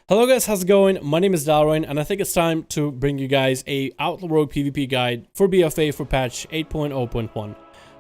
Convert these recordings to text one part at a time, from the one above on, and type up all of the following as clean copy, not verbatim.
Hello guys, how's it going? My name is Dalroin, and I think it's time to bring you guys a Outlaw Rogue PvP guide for BFA for patch 8.0.1.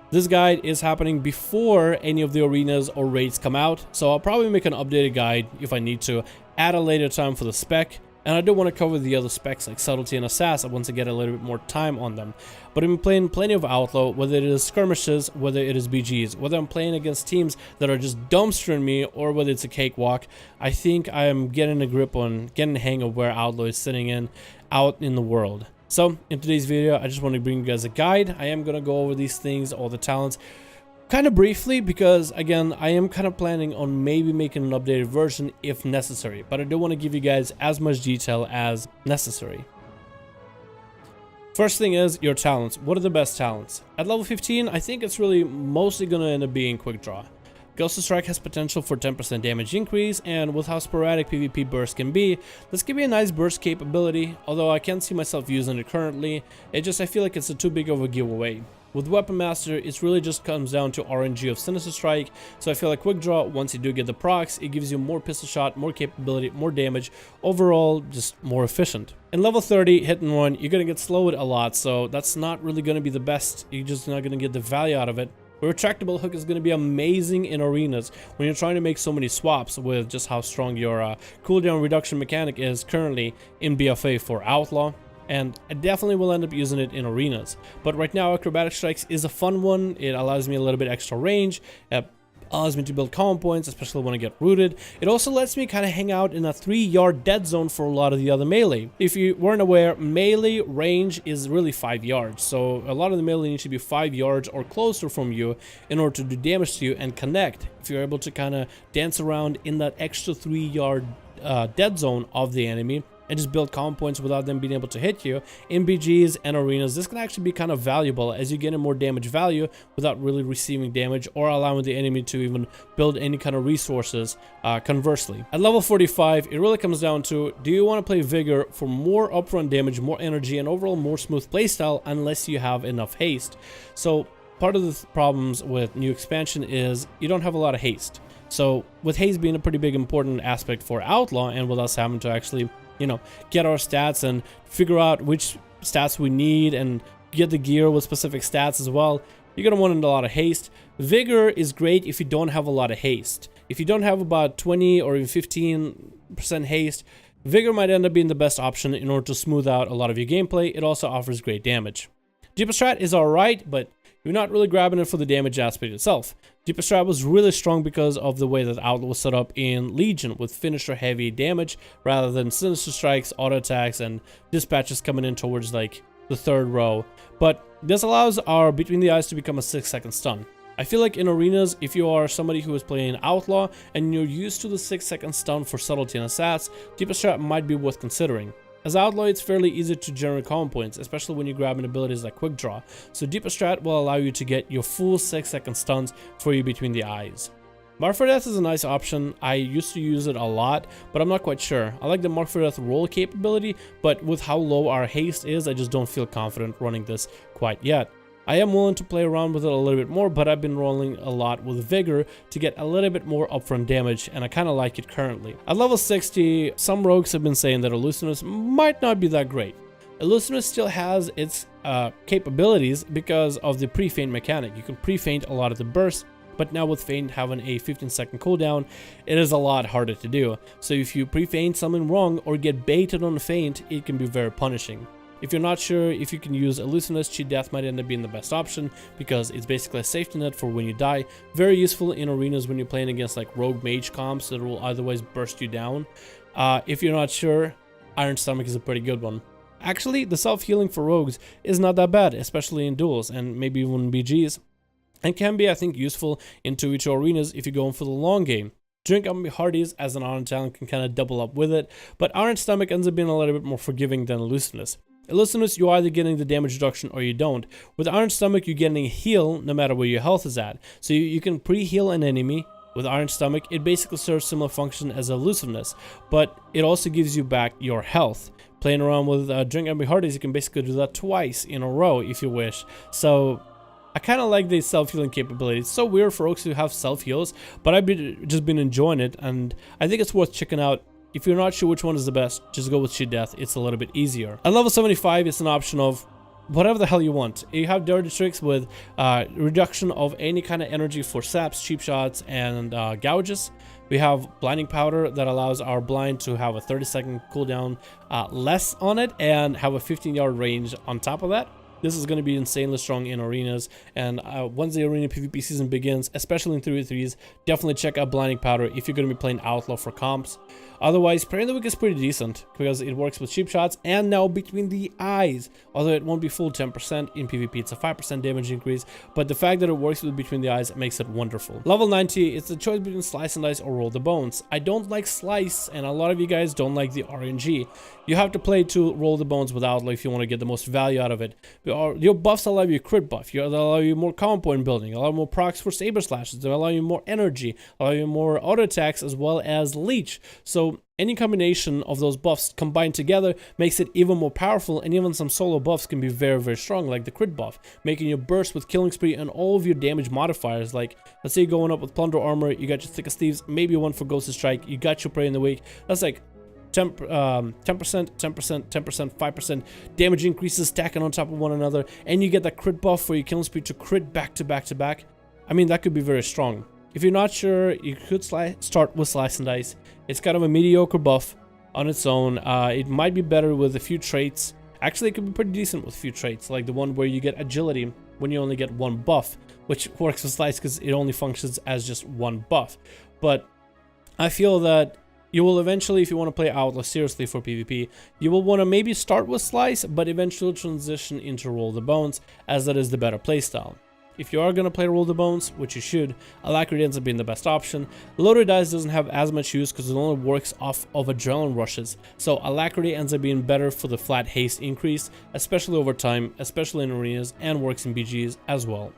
This guide is happening before any of the arenas or raids come out, so I'll probably make an updated guide if I need to at a later time for the spec. And I do want to cover the other specs like Subtlety and Assassin once I get a little bit more time on them. But I've been playing plenty of Outlaw, whether it is skirmishes, whether it is BGs, whether I'm playing against teams that are just dumpstering me, or whether it's a cakewalk. I think I am getting a grip on getting a hang of where Outlaw is sitting out in the world. So in today's video, I just want to bring you guys a guide. I am going to go over these things, all the talents, kind of briefly, because again, I am kind of planning on maybe making an updated version if necessary, but I do want to give you guys as much detail as necessary. First thing is your talents. What are the best talents? At level 15, I think it's really mostly going to end up being Quick Draw. Ghost of Strike has potential for 10% damage increase, and with how sporadic PvP bursts can be, this can be a nice burst capability, although I can't see myself using it currently. I feel like it's too big of a giveaway. With Weapon Master, it really just comes down to RNG of Sinister Strike, so I feel like Quick Draw, once you do get the procs, it gives you more pistol shot, more capability, more damage, overall just more efficient. In level 30, hit and run, you're going to get slowed a lot, so that's not really going to be the best. You're just not going to get the value out of it. A retractable hook is going to be amazing in arenas when you're trying to make so many swaps with just how strong your cooldown reduction mechanic is currently in BFA for Outlaw. And I definitely will end up using it in arenas. But right now, Acrobatic Strikes is a fun one. It allows me a little bit extra range. It allows me to build common points, especially when I get rooted. It also lets me kind of hang out in a 3-yard dead zone for a lot of the other melee. If you weren't aware, melee range is really 5 yards. So a lot of the melee needs to be 5 yards or closer from you in order to do damage to you and connect. If you're able to kind of dance around in that extra 3-yard dead zone of the enemy, and just build common points without them being able to hit you in BGs and arenas, this can actually be kind of valuable as you get in more damage value without really receiving damage or allowing the enemy to even build any kind of resources conversely. At level 45, it really comes down to, do you want to play Vigor for more upfront damage, more energy, and overall more smooth playstyle unless you have enough haste? So part of the problems with new expansion is you don't have a lot of haste. So with haste being a pretty big important aspect for Outlaw, and with us having to actually get our stats and figure out which stats we need and get the gear with specific stats as well, you're going to want a lot of haste. Vigor is great if you don't have a lot of haste. If you don't have about 20 or even 15% haste, Vigor might end up being the best option in order to smooth out a lot of your gameplay. It also offers great damage. Deeper Strat is alright, but you're not really grabbing it for the damage aspect itself. Deeper Strat was really strong because of the way that Outlaw was set up in Legion with finisher heavy damage rather than Sinister Strikes, auto attacks, and dispatches coming in towards like the 3rd row. But this allows our Between the Eyes to become a 6-second stun. I feel like in arenas, if you are somebody who is playing Outlaw and you're used to the 6-second stun for Subtlety and Assassin, Deeper Strat might be worth considering. As Outlaw, it's fairly easy to generate common points, especially when you're grabbing abilities like Quick Draw, so Deeper Strat will allow you to get your full 6-second stuns for you Between the Eyes. Mark for Death is a nice option. I used to use it a lot, but I'm not quite sure. I like the Mark for Death roll capability, but with how low our haste is, I just don't feel confident running this quite yet. I am willing to play around with it a little bit more, but I've been rolling a lot with Vigor to get a little bit more upfront damage, and I kind of like it currently. At level 60, some rogues have been saying that Elusiveness might not be that great. Elusiveness still has its capabilities because of the pre-feint mechanic. You can pre-feint a lot of the bursts, but now with feint having a 15-second cooldown, it is a lot harder to do. So if you pre-feint something wrong or get baited on a feint, it can be very punishing. If you're not sure if you can use Elusiveness, Cheat Death might end up being the best option because it's basically a safety net for when you die. Very useful in arenas when you're playing against like rogue mage comps that will otherwise burst you down. If you're not sure, Iron Stomach is a pretty good one. Actually, the self-healing for rogues is not that bad, especially in duels and maybe even BGs. And can be, I think, useful in 2v2 arenas if you're going for the long game. Drink Up Me Hearties as an Iron Talent can kind of double up with it, but Iron Stomach ends up being a little bit more forgiving than Elusiveness. Elusiveness, you're either getting the damage reduction or you don't. With Iron Stomach, you're getting a heal no matter where your health is at. So you can pre-heal an enemy. With Iron Stomach, it basically serves similar function as Elusiveness, but it also gives you back your health. Playing around with Drink Up Me Hearties, you can basically do that twice in a row if you wish. So I kind of like the self-healing capability. It's so weird for folks who have self-heals, but I've just been enjoying it, and I think it's worth checking out If you're not sure which one is the best, just go with Sheer Death. It's a little bit easier. At level 75, it's an option of whatever the hell you want. You have Dirty Tricks with reduction of any kind of energy for saps, cheap shots, and gouges. We have Blinding Powder that allows our blind to have a 30-second cooldown less on it and have a 15-yard range on top of that. This is going to be insanely strong in arenas, and once the arena PvP season begins, especially in 3v3s, definitely check out Blinding Powder if you're going to be playing Outlaw for comps. Otherwise, Prayer in the Week is pretty decent because it works with cheap shots and now between the eyes. Although it won't be full 10% in PvP, it's a 5% damage increase, but the fact that it works with between the eyes makes it wonderful. Level 90, it's the choice between Slice and Dice or Roll the Bones. I don't like Slice, and a lot of you guys don't like the RNG. You have to play to Roll the Bones with Outlaw if you want to get the most value out of it. Your buffs allow you crit buff, they allow you more combo point building, allow more procs for saber slashes, they allow you more energy, allow you more auto attacks as well as leech. So any combination of those buffs combined together makes it even more powerful, and even some solo buffs can be very, very strong, like the crit buff, making you burst with Killing Spree and all of your damage modifiers. Like, let's say you're going up with Plunder Armor, you got your Thick as Thieves, maybe one for Ghostly Strike, you got your Prey in the Week. That's like 10%, 10%, 5% damage increases stacking on top of one another, and you get that crit buff for your Killing Spree to crit back to back to back. I mean, that could be very strong. If you're not sure, you could start with Slice and Dice. It's kind of a mediocre buff on its own. It might be better with a few traits. Actually, it could be pretty decent with a few traits, like the one where you get Agility when you only get one buff, which works with Slice because it only functions as just one buff. But I feel that you will eventually, if you want to play Outlaw seriously for PvP, you will want to maybe start with Slice, but eventually transition into Roll the Bones, as that is the better playstyle. If you are going to play Roll the Bones, which you should, Alacrity ends up being the best option. Loaded Dice doesn't have as much use because it only works off of Adrenaline rushes, so Alacrity ends up being better for the flat haste increase, especially over time, especially in arenas, and works in BGs as well.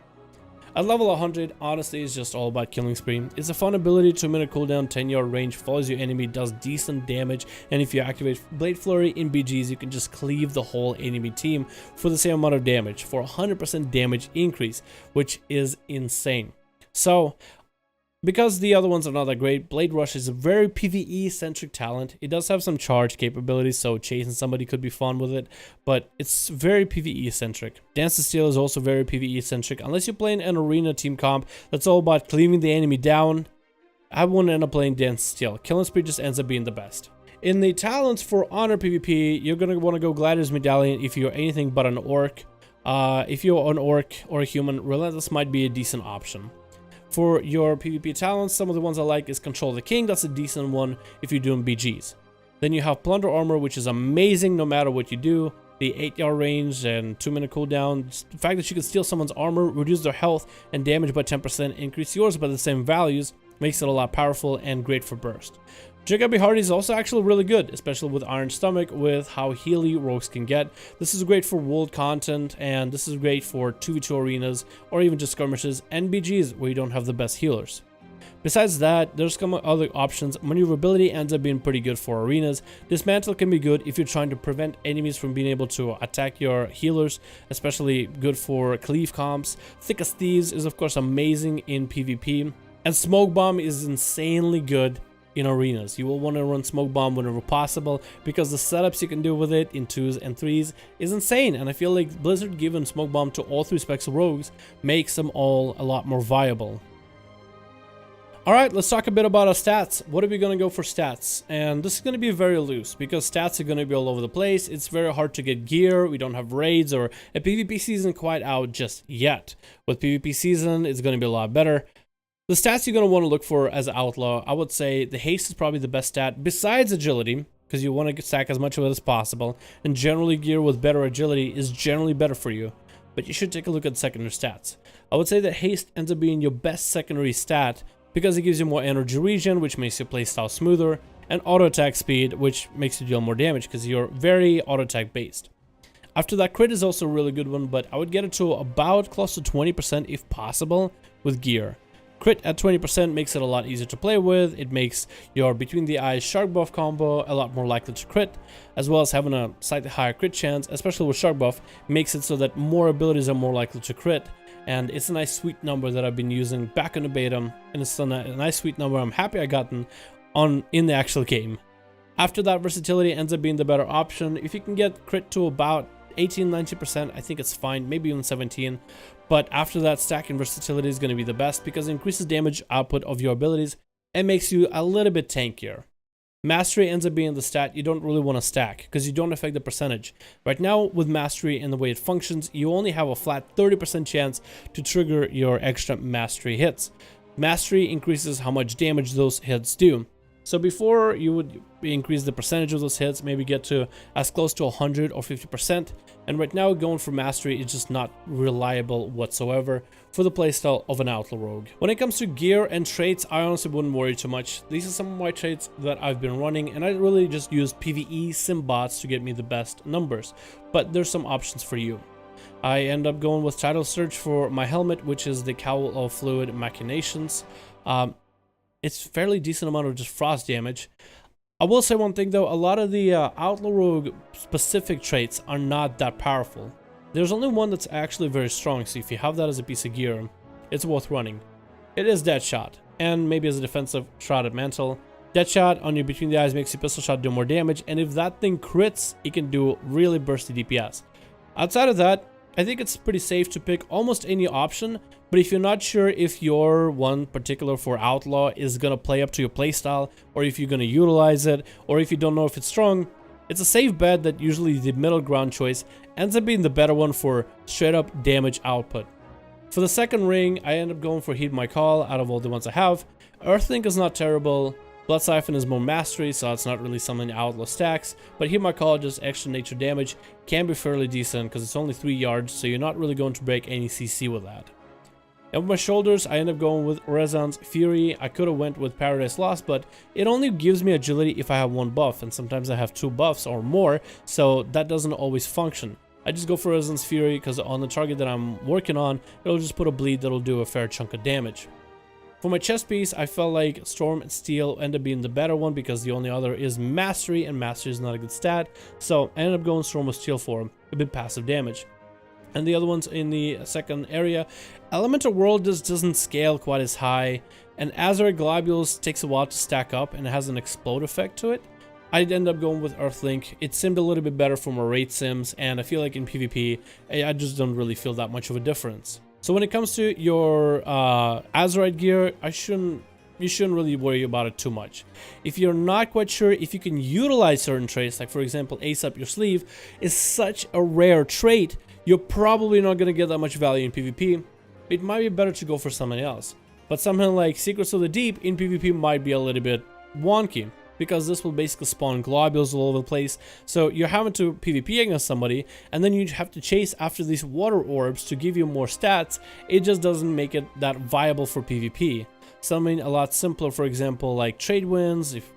At level 100, honestly, it's just all about Killing Spree. It's a fun ability, 2-minute cooldown, 10-yard range, follows your enemy, does decent damage, and if you activate Blade Flurry in BGs, you can just cleave the whole enemy team for the same amount of damage, for 100% damage increase, which is insane. So, because the other ones are not that great, Blade Rush is a very PvE-centric talent. It does have some charge capabilities, so chasing somebody could be fun with it, but it's very PvE-centric. Dance to Steal is also very PvE-centric. Unless you're playing an arena team comp that's all about cleaving the enemy down, I wouldn't end up playing Dance to Steal. Killing Spree just ends up being the best. In the talents for Honor PvP, you're going to want to go Gladiator's Medallion if you're anything but an Orc. If you're an Orc or a Human, Relentless might be a decent option. For your PvP talents, some of the ones I like is Control the King. That's a decent one if you're doing BGs. Then you have Plunder Armor, which is amazing no matter what you do. The 8-yard range and 2-minute cooldown. Just the fact that you can steal someone's armor, reduce their health and damage by 10%, increase yours by the same values, makes it a lot powerful and great for burst. Jacoby Hardy is also actually really good, especially with Iron Stomach, with how healy rogues can get. This is great for world content, and this is great for 2v2 arenas, or even just skirmishes and BGs where you don't have the best healers. Besides that, there's some other options. Maneuverability ends up being pretty good for arenas. Dismantle can be good if you're trying to prevent enemies from being able to attack your healers, especially good for cleave comps. Thick as Thieves is of course amazing in PvP, and Smoke Bomb is insanely good in arenas. You will want to run Smoke Bomb whenever possible because the setups you can do with it in 2s and 3s is insane, and I feel like Blizzard giving Smoke Bomb to all 3 specs of rogues makes them all a lot more viable. Alright, let's talk a bit about our stats. What are we going to go for stats? And this is going to be very loose because stats are going to be all over the place. It's very hard to get gear. We don't have raids or a PvP season quite out just yet. With PvP season, it's going to be a lot better. The stats you're going to want to look for as Outlaw, I would say the haste is probably the best stat besides agility, because you want to stack as much of it as possible, and generally gear with better agility is generally better for you, but you should take a look at secondary stats. I would say that haste ends up being your best secondary stat because it gives you more energy regen, which makes your playstyle smoother, and auto attack speed, which makes you deal more damage because you're very auto attack based. After that, crit is also a really good one, but I would get it to about close to 20% if possible with gear. Crit at 20% makes it a lot easier to play with. It makes your Between the Eyes Shark Buff combo a lot more likely to crit, as well as having a slightly higher crit chance, especially with Shark Buff, makes it so that more abilities are more likely to crit. And it's a nice sweet number that I've been using back in the beta, and it's a nice sweet number I'm happy I gotten in the actual game. After that, versatility ends up being the better option. If you can get crit to about 18-19%, I think it's fine, maybe even 17. But after that, stacking versatility is going to be the best because it increases damage output of your abilities and makes you a little bit tankier. Mastery ends up being the stat you don't really want to stack because you don't affect the percentage. Right now with Mastery and the way it functions, you only have a flat 30% chance to trigger your extra Mastery hits. Mastery increases how much damage those hits do. So before you would increase the percentage of those hits, maybe get to as close to 100 or 50%. And right now going for Mastery is just not reliable whatsoever for the playstyle of an Outlaw Rogue. When it comes to gear and traits, I honestly wouldn't worry too much. These are some of my traits that I've been running, and I really just use PvE sim bots to get me the best numbers. But there's some options for you. I end up going with Title Search for my helmet, which is the Cowl of Fluid Machinations. It's fairly decent amount of just frost damage. I will say one thing though, a lot of the Outlaw Rogue specific traits are not that powerful. There's only one that's actually very strong, so if you have that as a piece of gear, it's worth running. It is Deadshot, and maybe as a defensive Shrouded Mantle. Deadshot on your Between the Eyes makes your pistol shot do more damage, and if that thing crits, it can do really bursty DPS. Outside of that, I think it's pretty safe to pick almost any option, but if you're not sure if your one particular for Outlaw is gonna play up to your playstyle, or if you're gonna utilize it, or if you don't know if it's strong, it's a safe bet that usually the middle ground choice ends up being the better one for straight up damage output. For the second ring, I end up going for Heed My Call out of all the ones I have. Earthlink is not terrible. Blood Siphon is more Mastery, so it's not really something Outlaw stacks, but Heed My Call, just extra nature damage, can be fairly decent because it's only 3 yards, so you're not really going to break any CC with that. And with my shoulders, I end up going with Rezan's Fury. I could have went with Paradise Lost, but it only gives me agility if I have 1 buff, and sometimes I have 2 buffs or more, so that doesn't always function. I just go for Rezan's Fury because on the target that I'm working on, it'll just put a bleed that'll do a fair chunk of damage. For my chest piece, I felt like Storm and Steel end up being the better one because the only other is Mastery, and Mastery is not a good stat, so I ended up going Storm with Steel for a bit passive damage. And the other ones in the second area, Elemental World just doesn't scale quite as high, and Azurite Globules takes a while to stack up and it has an explode effect to it. I'd end up going with Earthlink. It seemed a little bit better for my raid sims, and I feel like in PvP, I just don't really feel that much of a difference. So when it comes to your Azurite Gear, you shouldn't really worry about it too much. If you're not quite sure if you can utilize certain traits, like for example, Ace Up Your Sleeve is such a rare trait, you're probably not going to get that much value in PvP. It might be better to go for something else. But something like Secrets of the Deep in PvP might be a little bit wonky, because this will basically spawn globules all over the place. So you're having to PvP against somebody, and then you have to chase after these water orbs to give you more stats. It just doesn't make it that viable for PvP. Something a lot simpler, for example, like Trade Winds, if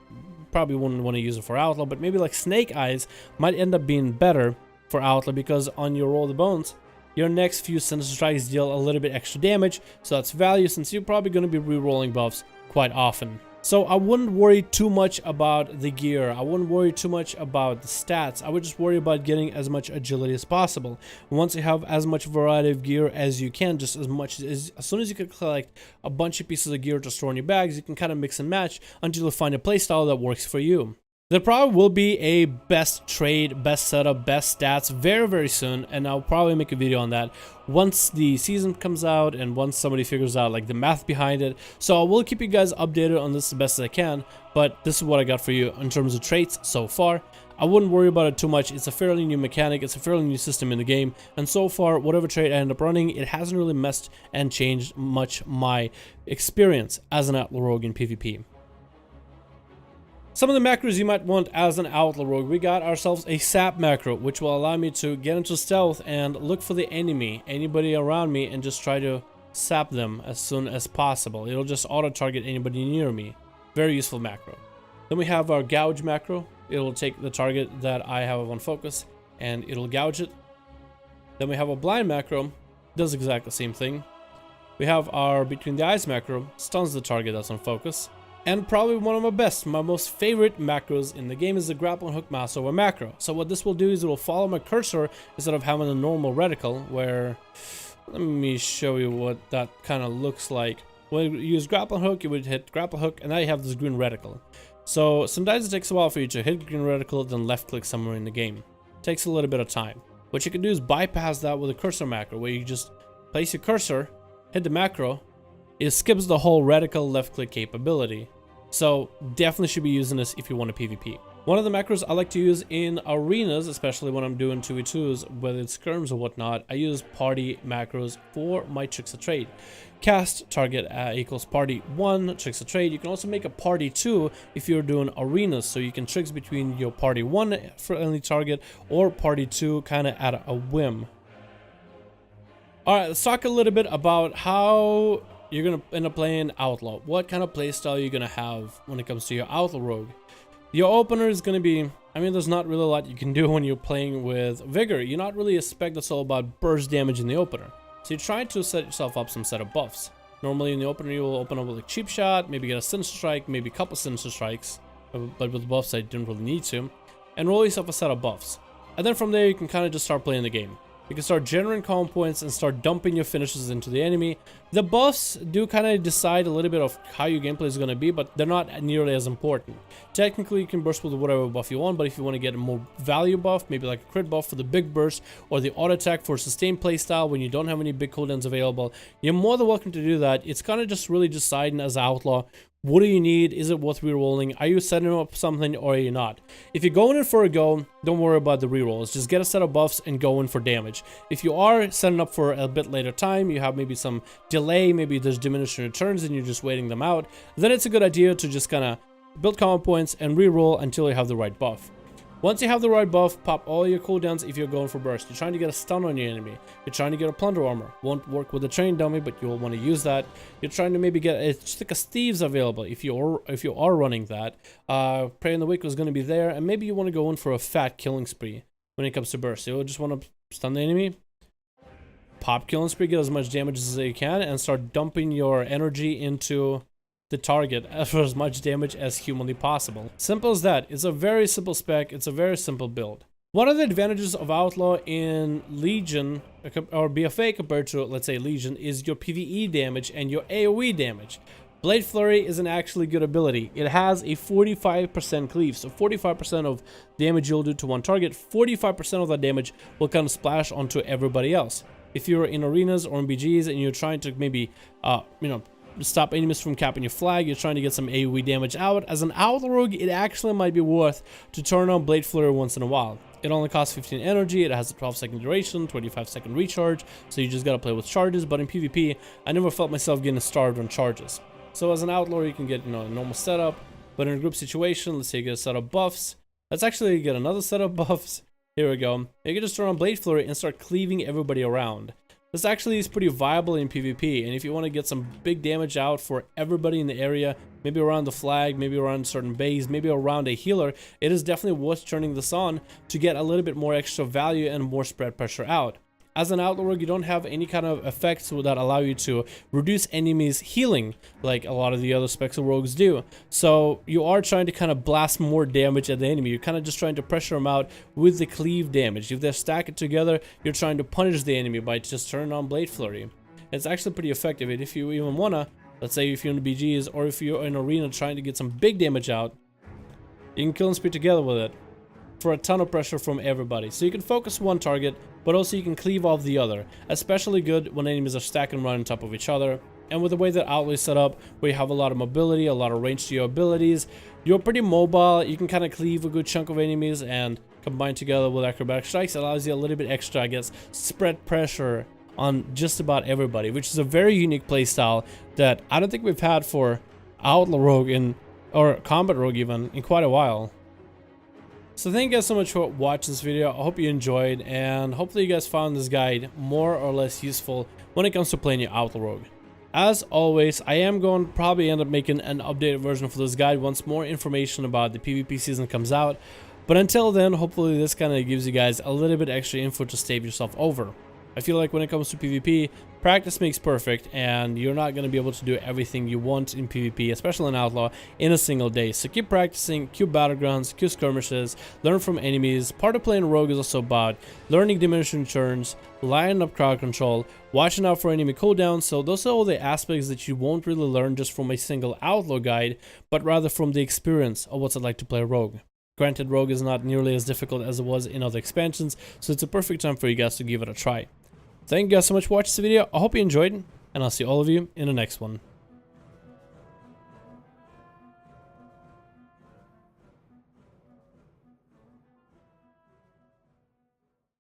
probably wouldn't want to use it for Outlaw, but maybe like Snake Eyes might end up being better for Outlaw, because on your Roll the Bones, your next few Sinister Strikes deal a little bit extra damage, so that's value since you're probably going to be re-rolling buffs quite often. So I wouldn't worry too much about the gear, I wouldn't worry too much about the stats, I would just worry about getting as much agility as possible. Once you have as much variety of gear as you can, just as soon as you can collect a bunch of pieces of gear to store in your bags, you can kind of mix and match until you find a playstyle that works for you. There probably will be a best trade, best setup, best stats very, very soon, and I'll probably make a video on that once the season comes out and once somebody figures out like the math behind it. So I will keep you guys updated on this as best as I can, but this is what I got for you in terms of traits so far. I wouldn't worry about it too much. It's a fairly new mechanic, it's a fairly new system in the game, and so far, whatever trait I end up running, it hasn't really messed and changed much my experience as an Outlaw Rogue in PvP. Some of the macros you might want as an Outlaw Rogue, we got ourselves a sap macro, which will allow me to get into stealth and look for the enemy, anybody around me, and just try to sap them as soon as possible. It'll just auto-target anybody near me. Very useful macro. Then we have our gouge macro. It'll take the target that I have on focus and it'll gouge it. Then we have a blind macro, does exactly the same thing. We have our Between the Eyes macro, stuns the target that's on focus. And probably one of my most favorite macros in the game is the Grappling Hook Mouse over macro. So what this will do is it will follow my cursor instead of having a normal reticle where, let me show you what that kind of looks like. When you use Grappling Hook, you would hit Grappling Hook and now you have this green reticle. So sometimes it takes a while for you to hit green reticle, then left click somewhere in the game. It takes a little bit of time. What you can do is bypass that with a cursor macro, where you just place your cursor, hit the macro, it skips the whole reticle left click capability. So definitely should be using this if you want a PvP. One of the macros I like to use in arenas, especially when I'm doing 2v2s, whether it's scrims or whatnot, I use party macros for my tricks of trade. Cast target equals party 1, tricks of trade. You can also make a party 2 if you're doing arenas, so you can tricks between your party 1 friendly target or party 2 kind of at a whim. Alright, let's talk a little bit about how you're going to end up playing Outlaw. What kind of playstyle you're going to have when it comes to your Outlaw Rogue. Your opener is going to be, I mean, there's not really a lot you can do when you're playing with Vigor. You're not really a spec that's all about burst damage in the opener. So you're trying to set yourself up some set of buffs. Normally in the opener you will open up with a cheap shot, maybe get a sinister strike, maybe a couple sinister strikes, but with buffs I didn't really need to, and roll yourself a set of buffs. And then from there you can kind of just start playing the game. You can start generating common points and start dumping your finishes into the enemy. The buffs do kind of decide a little bit of how your gameplay is going to be, but they're not nearly as important. Technically, you can burst with whatever buff you want, but if you want to get a more value buff, maybe like a crit buff for the big burst, or the auto attack for sustained playstyle when you don't have any big cooldowns available, you're more than welcome to do that. It's kind of just really deciding as Outlaw, what do you need? Is it worth rerolling? Are you setting up something or are you not? If you're going in for a go, don't worry about the rerolls. Just get a set of buffs and go in for damage. If you are setting up for a bit later time, you have maybe some delay, maybe there's diminishing returns and you're just waiting them out, then it's a good idea to just kind of build common points and reroll until you have the right buff. Once you have the right buff, pop all your cooldowns if you're going for burst. You're trying to get a stun on your enemy. You're trying to get a plunder armor. Won't work with a train dummy, but you'll want to use that. You're trying to maybe get a stick of Steve's available if you are running that. Prey in the Wick was going to be there, and maybe you want to go in for a fat killing spree when it comes to burst. You'll just want to stun the enemy, pop killing spree, get as much damage as you can, and start dumping your energy into the target for as much damage as humanly possible. Simple as that. It's a very simple spec. It's a very simple build. One of the advantages of Outlaw in Legion or BFA compared to, let's say, Legion is your PvE damage and your AoE damage. Blade Flurry is an actually good ability. It has a 45% cleave, so 45% of damage you'll do to one target, 45% of that damage will kind of splash onto everybody else. If you're in arenas or in BGs and you're trying to maybe, stop enemies from capping your flag, you're trying to get some AoE damage out, as an Outlaw Rogue, it actually might be worth to turn on Blade Flurry once in a while. It only costs 15 energy, it has a 12-second duration, 25-second recharge, so you just gotta play with charges, but in PvP, I never felt myself getting starved on charges. So as an Outlaw, you can get, a normal setup, but in a group situation, let's say you get a set of buffs, let's actually get another set of buffs, here we go. You can just turn on Blade Flurry and start cleaving everybody around. This actually is pretty viable in PvP, and if you want to get some big damage out for everybody in the area, maybe around the flag, maybe around certain bays, maybe around a healer, it is definitely worth turning this on to get a little bit more extra value and more spread pressure out. As an Outlaw Rogue, you don't have any kind of effects that allow you to reduce enemies' healing like a lot of the other specs of rogues do. So you are trying to kind of blast more damage at the enemy. You're kind of just trying to pressure them out with the cleave damage. If they're stacked together, you're trying to punish the enemy by just turning on Blade Flurry. It's actually pretty effective. And if you even wanna, let's say if you're in the BGs or if you're in arena trying to get some big damage out, you can kill and speed together with it for a ton of pressure from everybody. So you can focus one target, but also you can cleave off the other. Especially good when enemies are stacked and run on top of each other. And with the way that Outlaw is set up, where you have a lot of mobility, a lot of range to your abilities, you're pretty mobile. You can kind of cleave a good chunk of enemies, and combined together with acrobatic strikes allows you a little bit extra, I guess, spread pressure on just about everybody, which is a very unique playstyle that I don't think we've had for Outlaw Rogue or Combat Rogue even in quite a while. So thank you guys so much for watching this video. I hope you enjoyed, and hopefully you guys found this guide more or less useful when it comes to playing your Outlaw Rogue. As always, I am going to probably end up making an updated version for this guide once more information about the PvP season comes out. But until then, hopefully this kind of gives you guys a little bit extra info to stave yourself over. I feel like when it comes to PvP, practice makes perfect, and you're not going to be able to do everything you want in PvP, especially in Outlaw, in a single day. So keep practicing, queue battlegrounds, queue skirmishes, learn from enemies. Part of playing Rogue is also about learning diminishing returns, lining up crowd control, watching out for enemy cooldowns. So those are all the aspects that you won't really learn just from a single Outlaw guide, but rather from the experience of what's it like to play Rogue. Granted, Rogue is not nearly as difficult as it was in other expansions, so it's a perfect time for you guys to give it a try. Thank you guys so much for watching this video. I hope you enjoyed, and I'll see all of you in the next one.